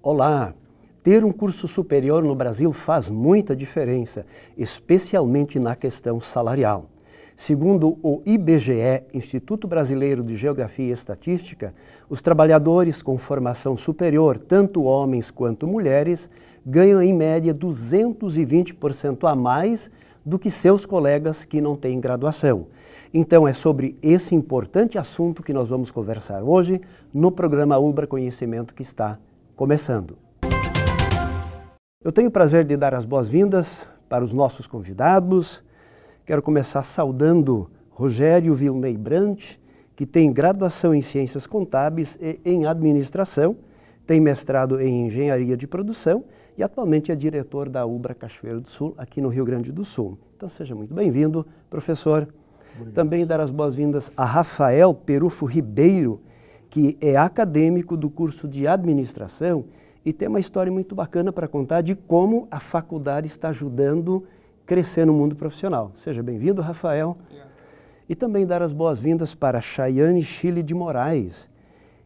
Olá! Ter um curso superior no Brasil faz muita diferença, especialmente na questão salarial. Segundo o IBGE, Instituto Brasileiro de Geografia e Estatística, os trabalhadores com formação superior, tanto homens quanto mulheres, ganham em média 220% a mais do que seus colegas que não têm graduação. Então é sobre esse importante assunto que nós vamos conversar hoje no programa Ubra Conhecimento que está começando. Eu tenho o prazer de dar as boas-vindas para os nossos convidados. Quero começar saudando Rogério Vilney Brant, que tem graduação em Ciências Contábeis e em Administração, tem mestrado em Engenharia de Produção e atualmente é diretor da Ubra Cachoeiro do Sul, aqui no Rio Grande do Sul. Então seja muito bem-vindo, professor. Obrigado. Também dar as boas-vindas a Rafael Perufo Ribeiro, que é acadêmico do curso de Administração e tem uma história muito bacana para contar de como a faculdade está ajudando a crescer no mundo profissional. Seja bem-vindo, Rafael. Obrigado. E também dar as boas-vindas para Chayane Chile de Moraes,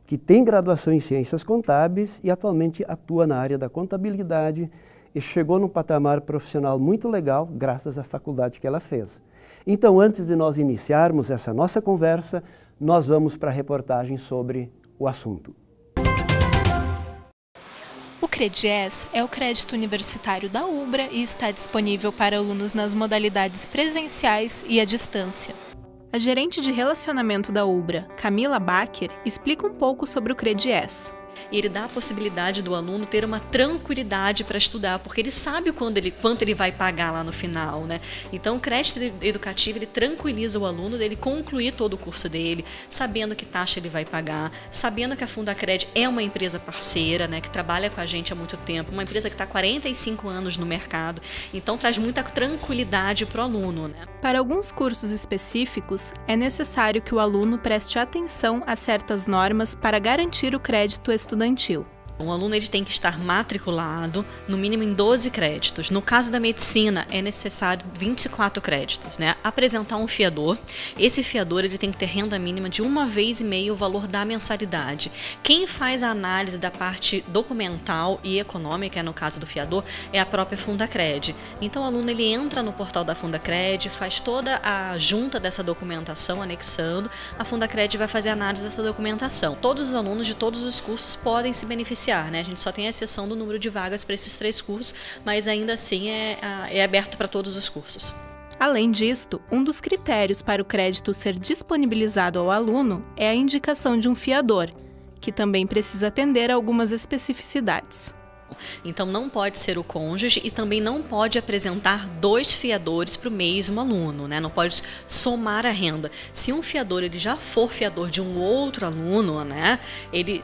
que tem graduação em Ciências Contábeis e atualmente atua na área da contabilidade e chegou num patamar profissional muito legal graças à faculdade que ela fez. Então, antes de nós iniciarmos essa nossa conversa, nós vamos para a reportagem sobre o assunto. O CREDIES é o crédito universitário da Ubra e está disponível para alunos nas modalidades presenciais e à distância. A gerente de relacionamento da Ubra, Camila Bacher, explica um pouco sobre o CREDIES. Ele dá a possibilidade do aluno ter uma tranquilidade para estudar, porque ele sabe quanto ele vai pagar lá no final, né? Então, o crédito educativo, ele tranquiliza o aluno dele concluir todo o curso dele, sabendo que taxa ele vai pagar, sabendo que a Fundacred é uma empresa parceira, né, que trabalha com a gente há muito tempo, uma empresa que está há 45 anos no mercado, então traz muita tranquilidade para o aluno, né? Para alguns cursos específicos, é necessário que o aluno preste atenção a certas normas para garantir o crédito estudantil. Um aluno ele tem que estar matriculado no mínimo em 12 créditos. No caso da medicina, é necessário 24 créditos, né? Apresentar um fiador. Esse fiador ele tem que ter renda mínima de 1,5 vezes o valor da mensalidade. Quem faz a análise da parte documental e econômica, no caso do fiador, é a própria Fundacred. Então o aluno ele entra no portal da Fundacred, faz toda a junta dessa documentação, anexando. A Fundacred vai fazer a análise dessa documentação. Todos os alunos de todos os cursos podem se beneficiar. Né? A gente só tem a exceção do número de vagas para esses 3 cursos, mas ainda assim é aberto para todos os cursos. Além disto, um dos critérios para o crédito ser disponibilizado ao aluno é a indicação de um fiador, que também precisa atender a algumas especificidades. Então não pode ser o cônjuge e também não pode apresentar 2 fiadores para o mesmo aluno, né? Não pode somar a renda. Se um fiador ele já for fiador de um outro aluno, né? Ele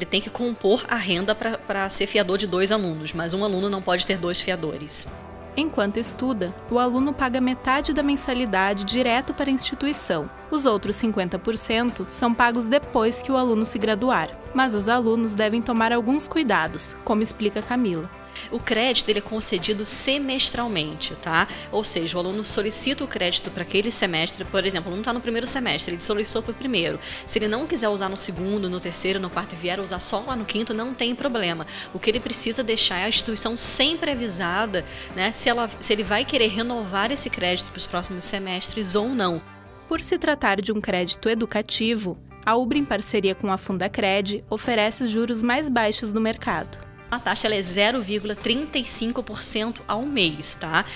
tem que compor a renda para ser fiador de 2 alunos, mas um aluno não pode ter 2 fiadores. Enquanto estuda, o aluno paga metade da mensalidade direto para a instituição. Os outros 50% são pagos depois que o aluno se graduar. Mas os alunos devem tomar alguns cuidados, como explica Camila. O crédito ele é concedido semestralmente, tá? Ou seja, o aluno solicita o crédito para aquele semestre, por exemplo, o aluno está no primeiro semestre, ele solicitou para o primeiro. Se ele não quiser usar no segundo, no terceiro, no quarto e vier usar só lá no quinto, não tem problema. O que ele precisa deixar é a instituição sempre avisada, né, se ele vai querer renovar esse crédito para os próximos semestres ou não. Por se tratar de um crédito educativo, a Ubra, em parceria com a Fundacred, oferece os juros mais baixos do mercado. A taxa ela é 0,35% ao mês, tá?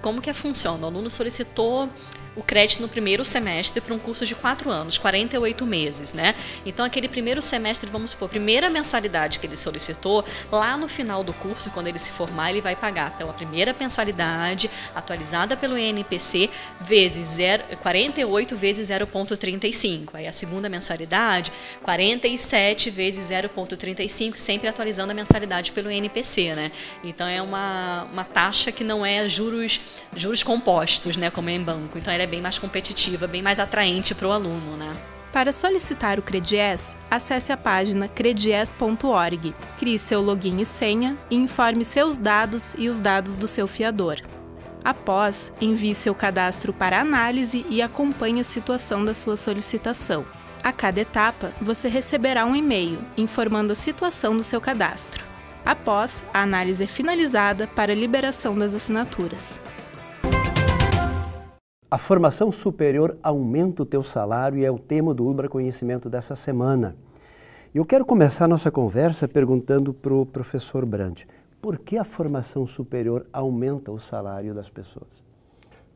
Como que funciona? O aluno solicitou o crédito no primeiro semestre para um curso de 4 anos, 48 meses, né? Então, aquele primeiro semestre, vamos supor, primeira mensalidade que ele solicitou, lá no final do curso, quando ele se formar, ele vai pagar pela primeira mensalidade, atualizada pelo INPC, vezes 48 vezes 0,35. Aí a segunda mensalidade, 47 vezes 0,35, sempre atualizando a mensalidade pelo INPC, né? Então, é uma taxa que não é juros compostos, né? Como é em banco. Então, ela é bem mais competitiva, bem mais atraente para o aluno, né? Para solicitar o CREDIES, acesse a página credies.org, crie seu login e senha e informe seus dados e os dados do seu fiador. Após, envie seu cadastro para análise e acompanhe a situação da sua solicitação. A cada etapa, você receberá um e-mail informando a situação do seu cadastro. Após, a análise é finalizada para a liberação das assinaturas. A formação superior aumenta o teu salário e é o tema do Ubra Conhecimento dessa semana. Eu quero começar nossa conversa perguntando para o professor Brandt, por que a formação superior aumenta o salário das pessoas?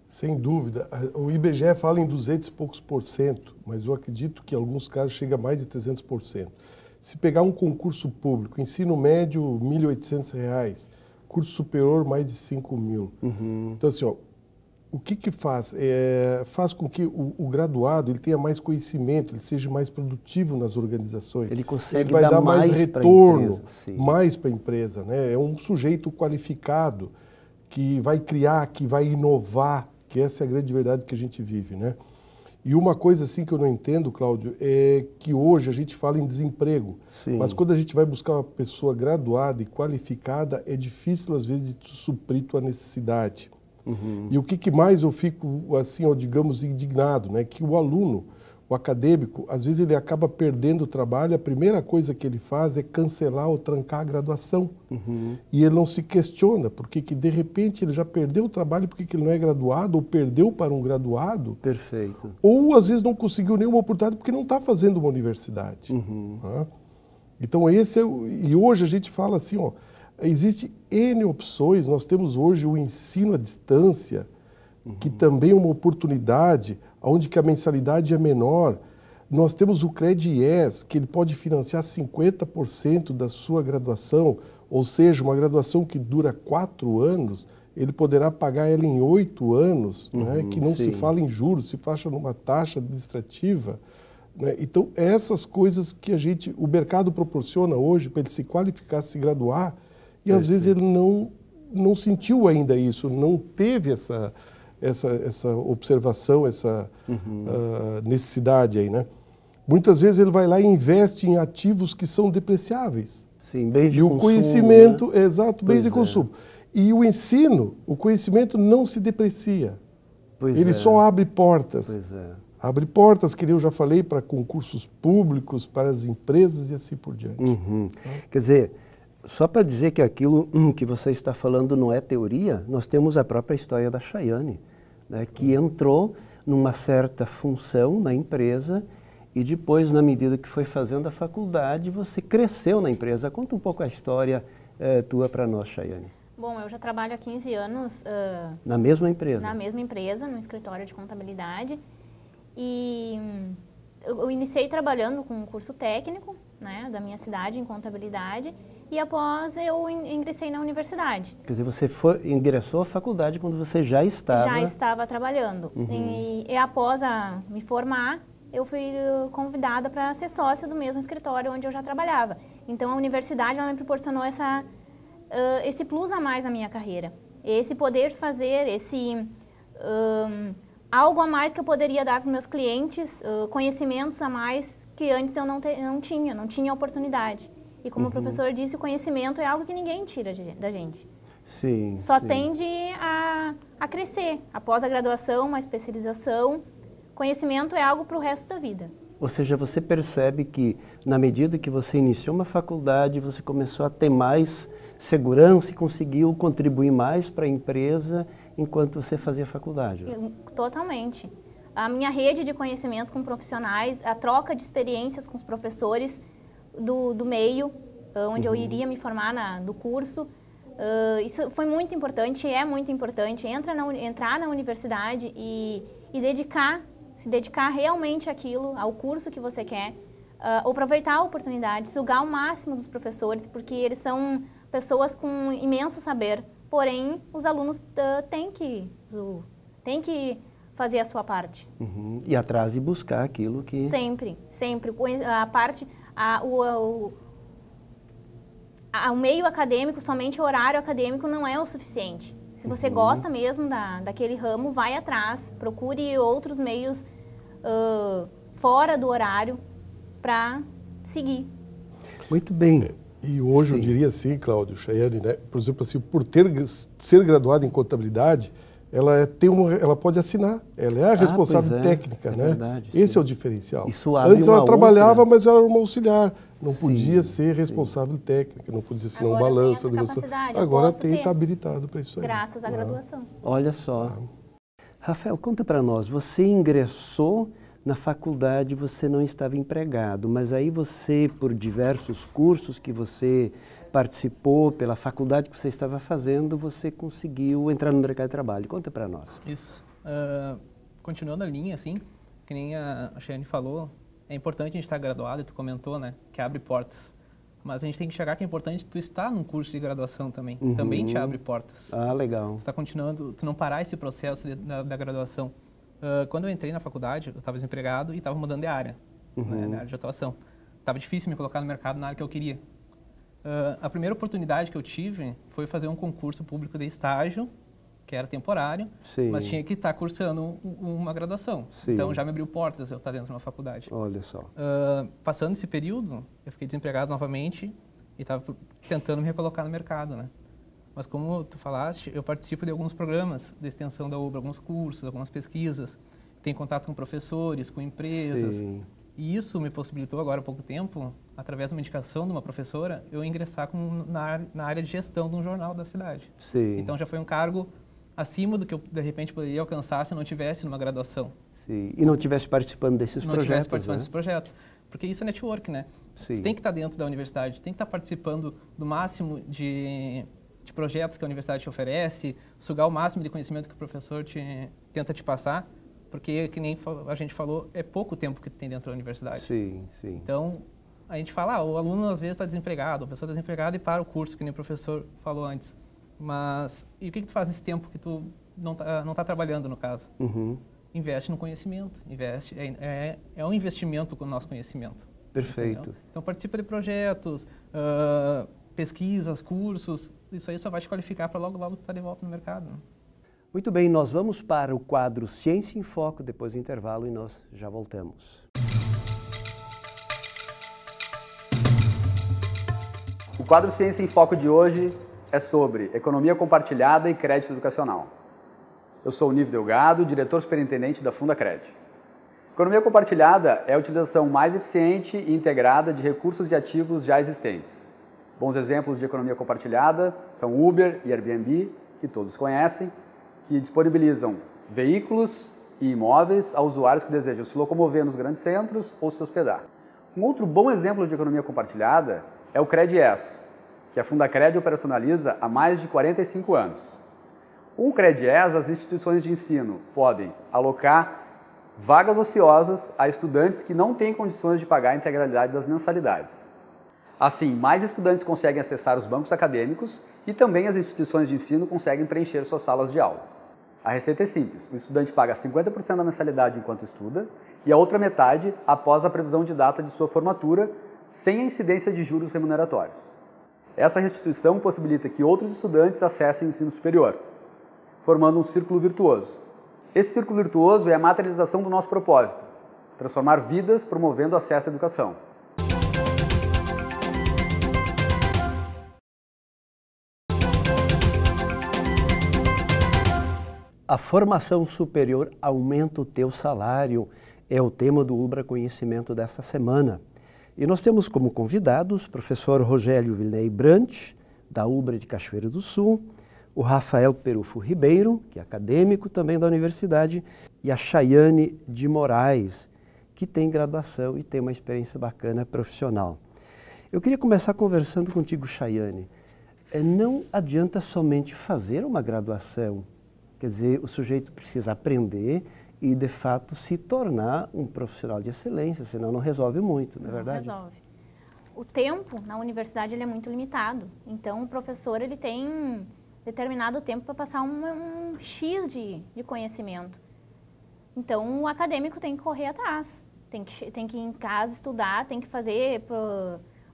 Sem dúvida. O IBGE fala em 200 e poucos %, mas eu acredito que em alguns casos chega a mais de 300%. Se pegar um concurso público, ensino médio R$ 1.800, curso superior mais de 5.000. Então assim, ó, o que faz? Faz com que o graduado ele tenha mais conhecimento, ele seja mais produtivo nas organizações. Ele consegue vai dar mais retorno, mais para a empresa, né? É um sujeito qualificado que vai criar, que vai inovar, que essa é a grande verdade que a gente vive, né? E uma coisa assim que eu não entendo, Cláudio, é que hoje a gente fala em desemprego, mas quando a gente vai buscar uma pessoa graduada e qualificada, é difícil às vezes de suprir tua necessidade. E o que mais eu fico, assim, ó, digamos, indignado, né? Que o aluno, o acadêmico, às vezes ele acaba perdendo o trabalho, a primeira coisa que ele faz é cancelar ou trancar a graduação. E ele não se questiona, porque que de repente ele já perdeu o trabalho porque que ele não é graduado, ou perdeu para um graduado. Perfeito. Ou às vezes não conseguiu nenhuma oportunidade porque não está fazendo uma universidade. Né? Então e hoje a gente fala assim, ó, existe N opções, nós temos hoje o ensino à distância, que também é uma oportunidade, onde que a mensalidade é menor. Nós temos o CREDIES, que ele pode financiar 50% da sua graduação, ou seja, uma graduação que dura 4 anos, ele poderá pagar ela em 8 anos, né, que não se fala em juros, se faz numa taxa administrativa. Né? Então, essas coisas que o mercado proporciona hoje para ele se qualificar, se graduar, e às vezes ele não sentiu ainda isso, não teve essa observação, essa necessidade aí, né? Muitas vezes ele vai lá e investe em ativos que são depreciáveis. Sim, bens de consumo. E o conhecimento, né? Exato, bens de consumo. E o ensino, o conhecimento não se deprecia. Ele só abre portas. Abre portas, que eu já falei, para concursos públicos, para as empresas e assim por diante. Quer dizer, só para dizer que aquilo que você está falando não é teoria, nós temos a própria história da Chayane, né, que entrou numa certa função na empresa e depois, na medida que foi fazendo a faculdade, você cresceu na empresa. Conta um pouco a história tua para nós, Chayane. Bom, eu já trabalho há 15 anos... na mesma empresa? Na mesma empresa, no escritório de contabilidade. E eu iniciei trabalhando com um curso técnico, né, da minha cidade, em contabilidade, e após eu ingressei na universidade. Quer dizer, você ingressou à faculdade quando você já estava... Já estava trabalhando. E após me formar, eu fui convidada para ser sócia do mesmo escritório onde eu já trabalhava. Então, a universidade ela me proporcionou esse plus a mais na minha carreira. Esse poder fazer, algo a mais que eu poderia dar para meus clientes, conhecimentos a mais que antes eu não tinha oportunidade. E como o professor disse, o conhecimento é algo que ninguém tira da gente. Só tende a crescer. Após a graduação, uma especialização, conhecimento é algo para o resto da vida. Ou seja, você percebe que na medida que você iniciou uma faculdade, você começou a ter mais segurança e conseguiu contribuir mais para a empresa enquanto você fazia faculdade. Totalmente. A minha rede de conhecimentos com profissionais, a troca de experiências com os professores do meio, onde eu iria me formar do curso, isso foi muito importante, é muito importante. Entrar na universidade e se dedicar realmente ao curso que você quer, aproveitar a oportunidade, sugar o máximo dos professores, porque eles são pessoas com imenso saber, porém os alunos têm que fazer a sua parte. E atrás de buscar aquilo que... Sempre. O meio acadêmico, somente o horário acadêmico não é o suficiente. Se você gosta mesmo daquele ramo, vai atrás, procure outros meios fora do horário para seguir. Muito bem. E hoje eu diria assim, Cláudio, Chayane, né? Por exemplo, assim, ser graduado em contabilidade, ela pode assinar, ela é a responsável técnica, né? Verdade, esse sim. é o diferencial. Isso abre Antes ela trabalhava, outra... mas ela era uma auxiliar, não Sim, podia ser responsável técnica, não podia assinar um Agora balanço. tem essa capacidade, eu Agora posso está ter, habilitado para isso aí. graças à graduação. Olha só. Rafael, conta para nós, você ingressou na faculdade, você não estava empregado, mas aí você, por diversos cursos que você participou, pela faculdade que você estava fazendo, você conseguiu entrar no mercado de trabalho. Conta para nós. Isso. Continuando a linha, assim, que nem a Chayane falou, é importante a gente estar graduado, e tu comentou, né, que abre portas. Mas a gente tem que chegar que é importante tu estar num curso de graduação também. Também te abre portas. Ah, legal. Tu está continuando, tu não parar esse processo da graduação. Quando eu entrei na faculdade, eu estava desempregado e estava mudando de área, né, na área de atuação. Estava difícil me colocar no mercado na área que eu queria. A primeira oportunidade que eu tive foi fazer um concurso público de estágio, que era temporário, Sim. mas tinha que estar cursando uma graduação. Sim. Então já me abriu portas eu estar dentro de uma faculdade. Olha só. Passando esse período, eu fiquei desempregado novamente e estava tentando me recolocar no mercado, né? Mas como tu falaste, eu participo de alguns programas de extensão da UBRA, alguns cursos, algumas pesquisas, tenho contato com professores, com empresas. Sim. E isso me possibilitou agora há pouco tempo, através de uma indicação de uma professora, eu ingressar na área de gestão de um jornal da cidade. Sim. Então já foi um cargo acima do que eu, de repente, poderia alcançar se eu não tivesse numa graduação. Sim. E não estivesse participando desses projetos, não tivesse participando né? desses projetos. Porque isso é network, né? Sim. Você tem que estar dentro da universidade, tem que estar participando do máximo de projetos que a universidade te oferece, sugar o máximo de conhecimento que o professor tenta te passar, porque, que nem a gente falou, é pouco tempo que tu tem dentro da universidade. Sim, sim. Então, a gente fala, o aluno às vezes está desempregado, a pessoa está desempregada e para o curso, que nem o professor falou antes. Mas, e o que tu faz nesse tempo que tu não tá trabalhando, no caso? Investe no conhecimento, é um investimento com o nosso conhecimento. Perfeito. Entendeu? Então, participa de projetos, pesquisas, cursos, isso aí só vai te qualificar para logo tu estar de volta no mercado. Né? Muito bem, nós vamos para o quadro Ciência em Foco, depois do intervalo, e nós já voltamos. O quadro Ciência em Foco de hoje é sobre economia compartilhada e crédito educacional. Eu sou o Nível Delgado, diretor superintendente da Fundacred. Economia compartilhada é a utilização mais eficiente e integrada de recursos e ativos já existentes. Bons exemplos de economia compartilhada são Uber e Airbnb, que todos conhecem, que disponibilizam veículos e imóveis a usuários que desejam se locomover nos grandes centros ou se hospedar. Um outro bom exemplo de economia compartilhada é o CredES, que a Fundacred operacionaliza há mais de 45 anos. Com o CredES, as instituições de ensino podem alocar vagas ociosas a estudantes que não têm condições de pagar a integralidade das mensalidades. Assim, mais estudantes conseguem acessar os bancos acadêmicos e também as instituições de ensino conseguem preencher suas salas de aula. A receita é simples, o estudante paga 50% da mensalidade enquanto estuda e a outra metade após a previsão de data de sua formatura, sem a incidência de juros remuneratórios. Essa restituição possibilita que outros estudantes acessem o ensino superior, formando um círculo virtuoso. Esse círculo virtuoso é a materialização do nosso propósito, transformar vidas promovendo acesso à educação. A formação superior aumenta o teu salário, é o tema do UBRA Conhecimento desta semana. E nós temos como convidados o professor Rogério Vilney Brant, da UBRA de Cachoeira do Sul, o Rafael Perufo Ribeiro, que é acadêmico também da universidade, e a Chayane de Moraes, que tem graduação e tem uma experiência bacana profissional. Eu queria começar conversando contigo, Chayane. Não adianta somente fazer uma graduação. Quer dizer, o sujeito precisa aprender e, de fato, se tornar um profissional de excelência, senão não resolve muito, não é verdade? Não resolve. O tempo na universidade ele é muito limitado. Então, o professor ele tem determinado tempo para passar um X de conhecimento. Então, o acadêmico tem que correr atrás. Tem que ir em casa estudar, tem que fazer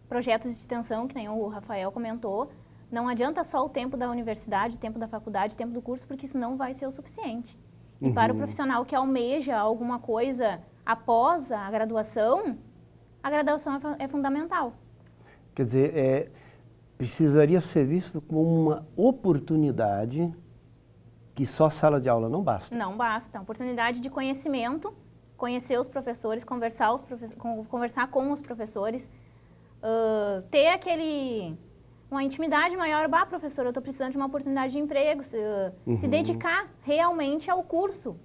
projetos de extensão, que nem o Rafael comentou. Não adianta só o tempo da universidade, o tempo da faculdade, o tempo do curso, porque isso não vai ser o suficiente. E para o profissional que almeja alguma coisa após a graduação é fundamental. Quer dizer, precisaria ser visto como uma oportunidade que só sala de aula não basta. Não basta. Oportunidade de conhecimento, conhecer os professores, conversar com os professores, ter uma intimidade maior. Professor, eu estou precisando de uma oportunidade de emprego. Se dedicar realmente ao curso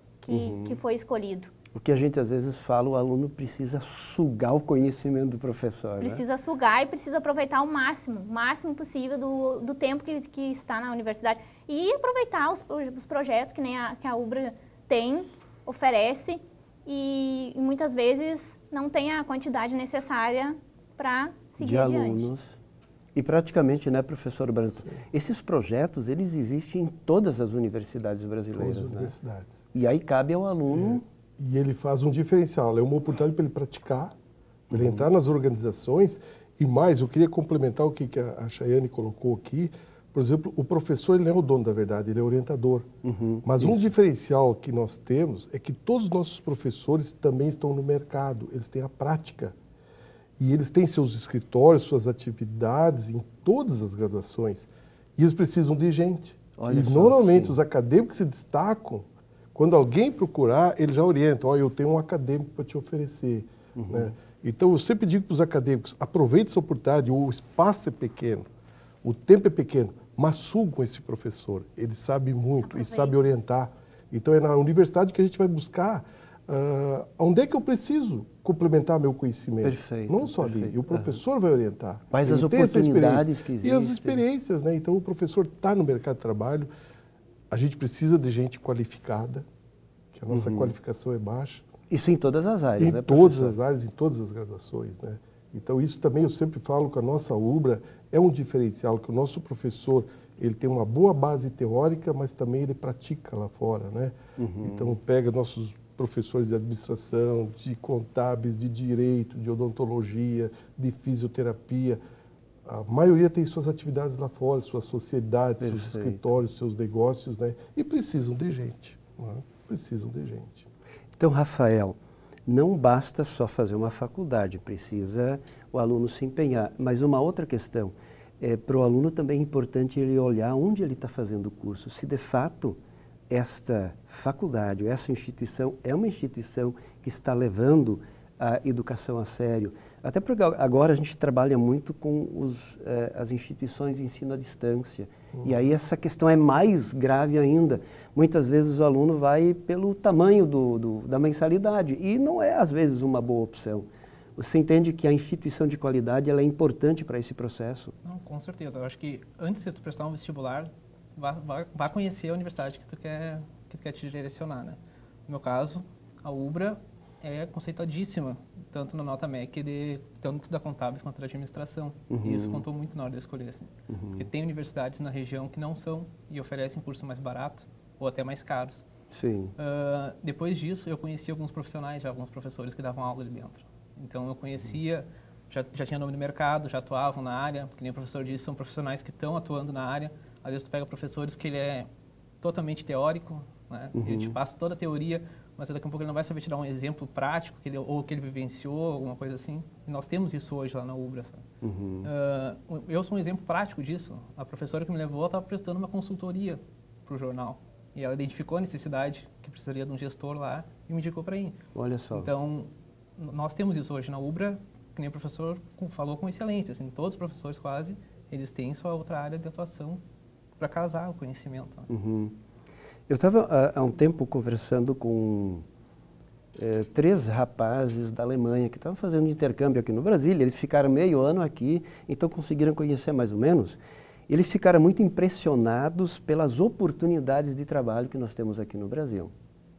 que foi escolhido. O que a gente às vezes fala, o aluno precisa sugar o conhecimento do professor. Precisa sugar e precisa aproveitar o máximo possível do tempo que está na universidade. E aproveitar os projetos que a UBRA tem, oferece, e muitas vezes não tem a quantidade necessária para seguir adiante. Alunos. E praticamente, né, professor Branco, esses projetos, eles existem em todas as universidades brasileiras. Todas as universidades. E aí cabe ao aluno... E ele faz um diferencial, é uma oportunidade para ele praticar, para ele entrar nas organizações. E mais, eu queria complementar o que a Chayane colocou aqui. Por exemplo, o professor ele não é o dono da verdade, ele é orientador. Mas um diferencial que nós temos é que todos os nossos professores também estão no mercado, eles têm a prática. E eles têm seus escritórios, suas atividades em todas as graduações. E eles precisam de gente. Olha e só, normalmente sim. os acadêmicos se destacam. Quando alguém procurar, ele já orienta. Eu tenho um acadêmico para te oferecer. Né? Então, eu sempre digo para os acadêmicos, aproveite essa oportunidade, o espaço é pequeno, o tempo é pequeno, mas sugam esse professor. Ele sabe muito e sabe orientar. Então, é na universidade que a gente vai buscar onde é que eu preciso complementar meu conhecimento. Perfeito. Não só ali. E o professor vai orientar. Quais ele as oportunidades que existem. E as experiências, né? Então, o professor está no mercado de trabalho. A gente precisa de gente qualificada, que a nossa qualificação é baixa. Isso em todas as áreas, né, Em todas professor? as áreas, em todas as graduações, né? Então, isso também eu sempre falo que a nossa UBRA é um diferencial, que o nosso professor, ele tem uma boa base teórica, mas também ele pratica lá fora, né? Então, pega nossos professores de administração, de contábeis, de direito, de odontologia, de fisioterapia. A maioria tem suas atividades lá fora, suas sociedades, seus escritórios, seus negócios, né? E precisam de gente, né? Precisam de gente. Então, Rafael, não basta só fazer uma faculdade, precisa o aluno se empenhar. Mas uma outra questão, para o aluno também é importante ele olhar onde ele está fazendo o curso, se de fato esta faculdade, essa instituição é uma instituição que está levando a educação a sério. Até porque agora a gente trabalha muito com as instituições de ensino à distância. E aí essa questão é mais grave ainda. Muitas vezes o aluno vai pelo tamanho da mensalidade e não é, às vezes, uma boa opção. Você entende que a instituição de qualidade ela é importante para esse processo? Não, com certeza. Eu acho que antes de tu prestar um vestibular, vá conhecer a universidade que tu quer te direcionar, né? No meu caso, a UBRA é conceituadíssima, tanto na nota MEC, tanto da contábeis quanto da administração. E isso contou muito na hora de escolher, assim. Porque tem universidades na região que não são e oferecem curso mais barato ou até mais caros. Sim. Depois disso, eu conheci alguns profissionais, alguns professores que davam aula ali dentro. Então, eu conhecia, já tinha nome no mercado, já atuavam na área, porque nem o professor disse, são profissionais que estão atuando na área. Às vezes, tu pega professores que ele é totalmente teórico, né? Ele te passa toda a teoria, mas daqui a pouco ele não vai saber te dar um exemplo prático ou que ele vivenciou, alguma coisa assim. E nós temos isso hoje lá na UBRA. Eu sou um exemplo prático disso. A professora que me levou estava prestando uma consultoria para o jornal. E ela identificou a necessidade que precisaria de um gestor lá e me indicou para ir. Olha só. Então, nós temos isso hoje na UBRA, que nem o professor falou com excelência. Assim, todos os professores quase, eles têm sua outra área de atuação para casar o conhecimento. Eu estava há um tempo conversando com 3 rapazes da Alemanha que estavam fazendo intercâmbio aqui no Brasil. Eles ficaram meio ano aqui, então conseguiram conhecer mais ou menos. Eles ficaram muito impressionados pelas oportunidades de trabalho que nós temos aqui no Brasil.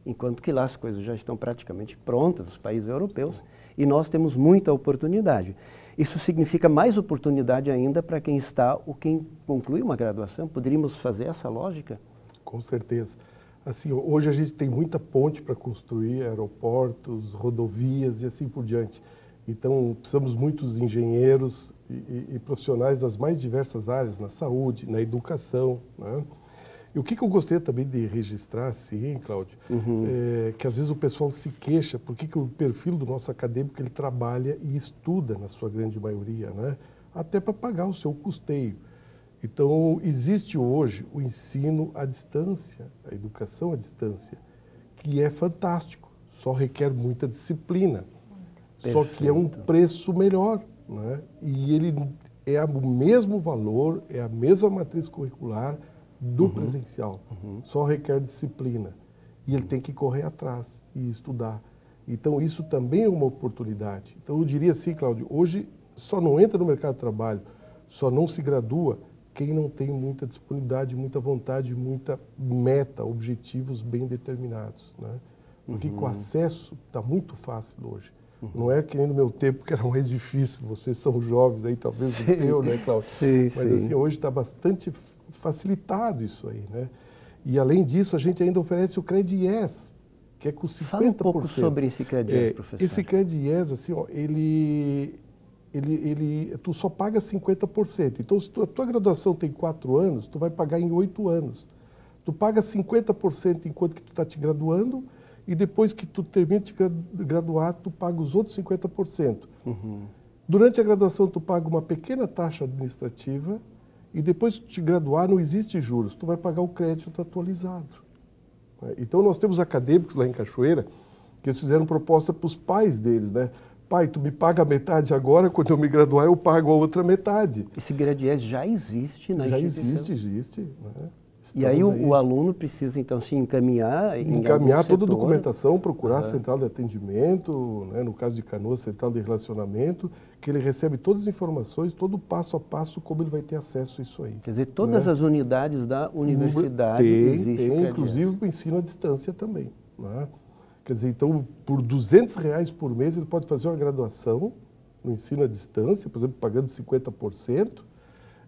Enquanto que lá as coisas já estão praticamente prontas, os países europeus, e nós temos muita oportunidade. Isso significa mais oportunidade ainda para quem está ou quem conclui uma graduação. Poderíamos fazer essa lógica? Com certeza. Assim, hoje a gente tem muita ponte para construir, aeroportos, rodovias e assim por diante. Então, precisamos muitos engenheiros e profissionais das mais diversas áreas, na saúde, na educação, né? E o que eu gostaria também de registrar, sim, Cláudio, é que às vezes o pessoal se queixa porque o perfil do nosso acadêmico ele trabalha e estuda, na sua grande maioria, né? Até para pagar o seu custeio. Então, existe hoje o ensino à distância, a educação à distância, que é fantástico, só requer muita disciplina, só que é um preço melhor, né? E ele é o mesmo valor, é a mesma matriz curricular do presencial, só requer disciplina. E ele tem que correr atrás e estudar. Então, isso também é uma oportunidade. Então, eu diria assim, Cláudio, hoje só não entra no mercado de trabalho, só não se gradua quem não tem muita disponibilidade, muita vontade, muita meta, objetivos bem determinados, né? Porque com o acesso está muito fácil hoje. Não é que nem no meu tempo que era mais difícil, vocês são jovens aí, talvez o teu, né, Cláudio? Mas assim, hoje está bastante facilitado isso aí, né? E além disso, a gente ainda oferece o CredIES, que é com 50%. Fala um pouco sobre esse CredIES, professor. Esse CredIES, assim, ó, tu só paga 50%. Então, se a tua graduação tem 4 anos, tu vai pagar em 8 anos. Tu paga 50% enquanto que tu está te graduando e depois que tu termina de te graduar, tu paga os outros 50%. Durante a graduação, tu paga uma pequena taxa administrativa e depois que tu te graduar, não existe juros. Tu vai pagar o crédito atualizado. Então, nós temos acadêmicos lá em Cachoeira que eles fizeram proposta para os pais deles, né? Pai, tu me paga a metade agora, quando eu me graduar eu pago a outra metade. Esse CredIES já existe na instituição? Existe. Né? E aí o aluno precisa, então, se encaminhar toda a documentação, procurar a central de atendimento, né? No caso de Canoas, central de relacionamento, que ele recebe todas as informações, todo passo a passo, como ele vai ter acesso a isso aí. Quer dizer, todas as unidades da universidade tem inclusive o ensino à distância também, né? Quer dizer, então, por R$200 por mês, ele pode fazer uma graduação no ensino à distância, por exemplo, pagando 50%,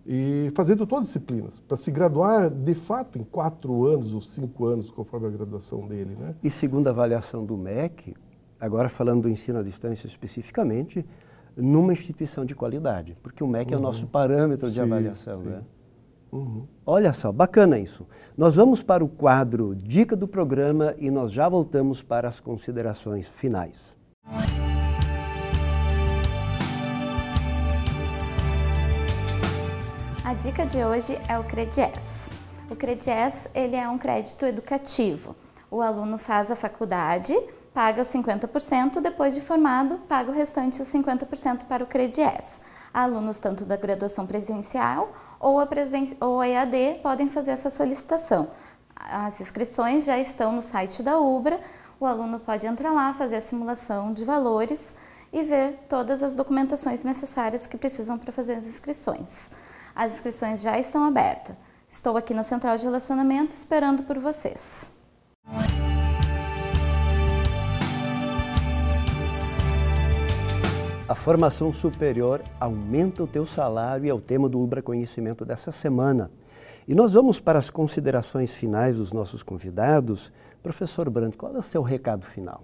e fazendo todas as disciplinas, para se graduar, de fato, em 4 anos ou 5 anos, conforme a graduação dele, né? E segundo a avaliação do MEC, agora falando do ensino à distância especificamente, numa instituição de qualidade, porque o MEC é o nosso parâmetro de avaliação, né? Olha só, bacana isso. Nós vamos para o quadro Dica do Programa e nós já voltamos para as considerações finais. A dica de hoje é o CredIES. O CredIES, ele é um crédito educativo. O aluno faz a faculdade, paga os 50%, depois de formado, paga o restante os 50% para o CredIES. Alunos tanto da graduação presencial ou a EAD podem fazer essa solicitação. As inscrições já estão no site da UBRA, o aluno pode entrar lá, fazer a simulação de valores e ver todas as documentações necessárias que precisam para fazer as inscrições. As inscrições já estão abertas. Estou aqui na Central de Relacionamento esperando por vocês. A formação superior aumenta o teu salário e é o tema do UBRA Conhecimento dessa semana. E nós vamos para as considerações finais dos nossos convidados. Professor Brandt, qual é o seu recado final?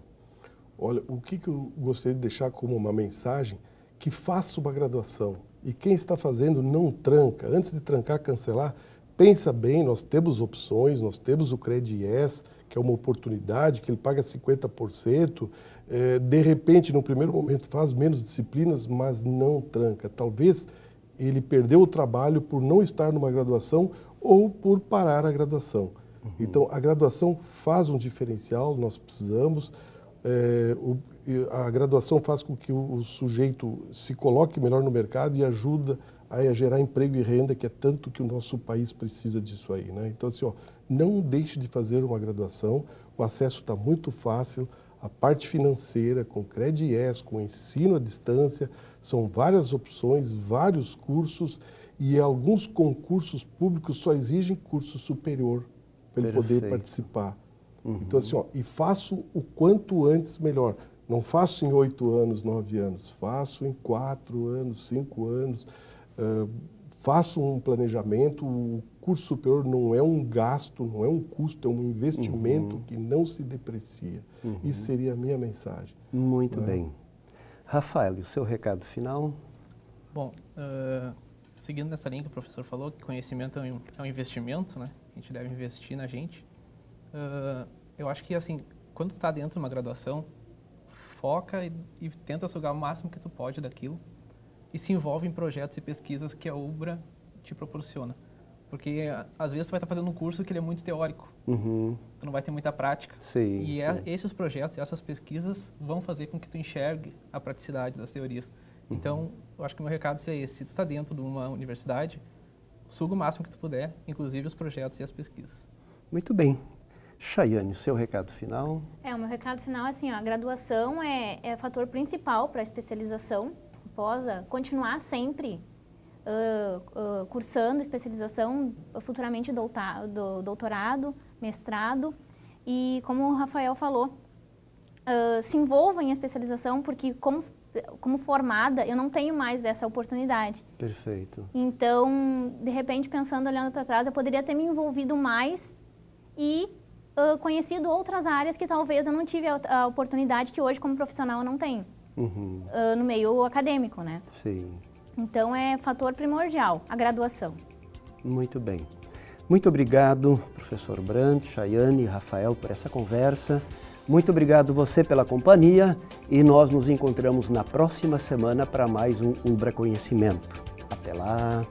Olha, o que eu gostaria de deixar como uma mensagem, que faça uma graduação. E quem está fazendo não tranca. Antes de trancar, cancelar, pensa bem, nós temos opções, nós temos o CredIES, que é uma oportunidade, que ele paga 50%, de repente, no primeiro momento, faz menos disciplinas, mas não tranca. Talvez ele perdeu o trabalho por não estar numa graduação ou por parar a graduação. Então, a graduação faz um diferencial, nós precisamos. A graduação faz com que o sujeito se coloque melhor no mercado e ajuda a gerar emprego e renda, que é tanto que o nosso país precisa disso aí, né? Então, assim, ó, não deixe de fazer uma graduação, o acesso está muito fácil, a parte financeira, com CredIES, com ensino à distância, são várias opções, vários cursos, e alguns concursos públicos só exigem curso superior para ele poder participar. Então, assim, ó, e faço o quanto antes melhor. Não faço em 8 anos, 9 anos, faço em 4 anos, 5 anos. Faço um planejamento. O curso superior não é um gasto, não é um custo, é um investimento que não se deprecia. Isso seria a minha mensagem. Muito bem. Rafael, e o seu recado final? Bom, seguindo nessa linha que o professor falou, que conhecimento é um investimento, né? A gente deve investir na gente. Eu acho que, assim, quando tu está dentro de uma graduação, foca e tenta sugar o máximo que tu pode daquilo e se envolve em projetos e pesquisas que a UBRA te proporciona. Porque, às vezes, você vai estar fazendo um curso que ele é muito teórico. Tu não vai ter muita prática. Sim, e sim. Esses projetos, essas pesquisas vão fazer com que tu enxergue a praticidade das teorias. Então, eu acho que o meu recado seria esse. Se tu está dentro de uma universidade, suga o máximo que tu puder, inclusive os projetos e as pesquisas. Muito bem. Chayane, o seu recado final? O meu recado final é assim, ó, a graduação é fator principal para a especialização. Após continuar sempre cursando especialização, futuramente doutorado, mestrado. E como o Rafael falou, se envolva em especialização, porque como formada, eu não tenho mais essa oportunidade. Perfeito. Então, de repente, pensando, olhando para trás, eu poderia ter me envolvido mais e conhecido outras áreas que talvez eu não tive a oportunidade que hoje, como profissional, eu não tenho. No meio acadêmico, né? Sim. Então, é fator primordial, a graduação. Muito bem. Muito obrigado, professor Brandt, Chayane e Rafael, por essa conversa. Muito obrigado você pela companhia e nós nos encontramos na próxima semana para mais um Ubra Conhecimento. Até lá!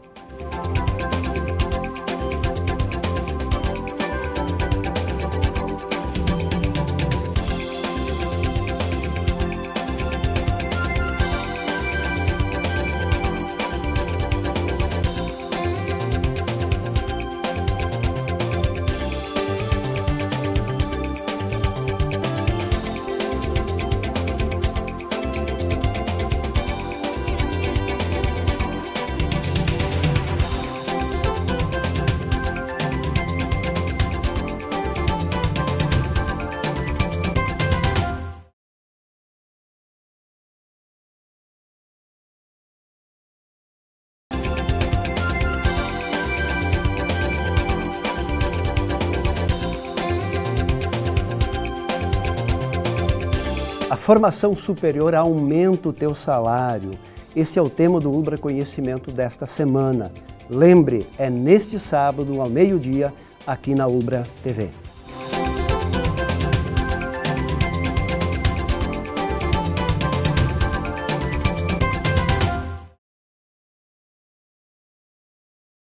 A formação superior aumenta o teu salário. Esse é o tema do Ubra Conhecimento desta semana. Lembre, é neste sábado, ao meio-dia, aqui na Ubra TV.